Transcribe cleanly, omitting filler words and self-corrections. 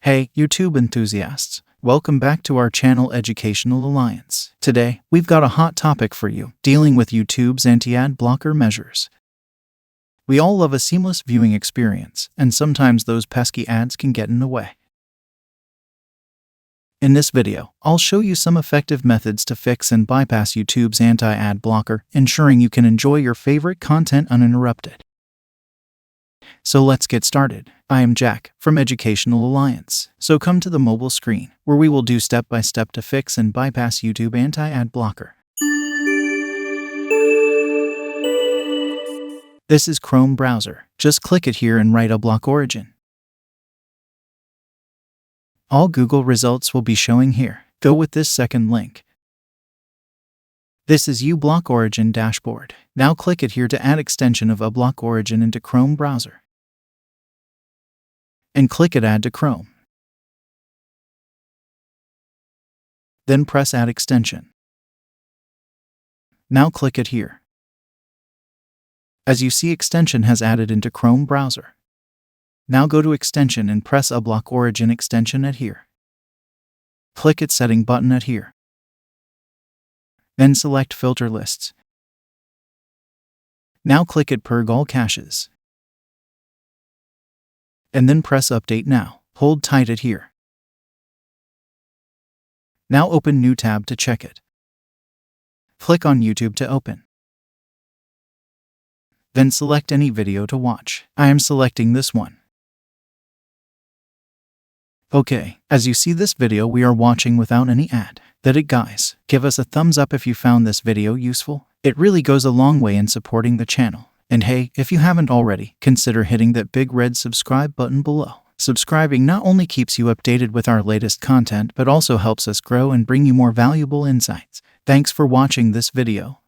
Hey, YouTube enthusiasts! Welcome back to our channel Educational Alliance. Today, we've got a hot topic for you, dealing with YouTube's anti-ad blocker measures. We all love a seamless viewing experience, and sometimes those pesky ads can get in the way. In this video, I'll show you some effective methods to fix and bypass YouTube's anti-ad blocker, ensuring you can enjoy your favorite content uninterrupted. So let's get started. I am Jack from Educational Alliance. So come to the mobile screen, where we will do step-by-step to fix and bypass YouTube anti-ad blocker. This is Chrome browser. Just click it here and write adblock origin. All Google results will be showing here. Go with this second link. This is uBlock Origin dashboard. Now click it here to add extension of adblock origin into Chrome browser. And click it Add to Chrome. Then press Add Extension. Now click it here. As you see, extension has added into Chrome browser. Now go to Extension and press adblock origin extension at here. Click its setting button at here. Then select Filter Lists. Now click it Purge all caches. And then press Update now. Hold tight at here. Now open New tab to check it. Click on YouTube to open. Then select any video to watch. I am selecting this one. Okay, as you see, this video we are watching without any ad. That's it, guys. Give us a thumbs up if you found this video useful. It really goes a long way in supporting the channel. And hey, if you haven't already, consider hitting that big red subscribe button below. Subscribing not only keeps you updated with our latest content, but also helps us grow and bring you more valuable insights. Thanks for watching this video.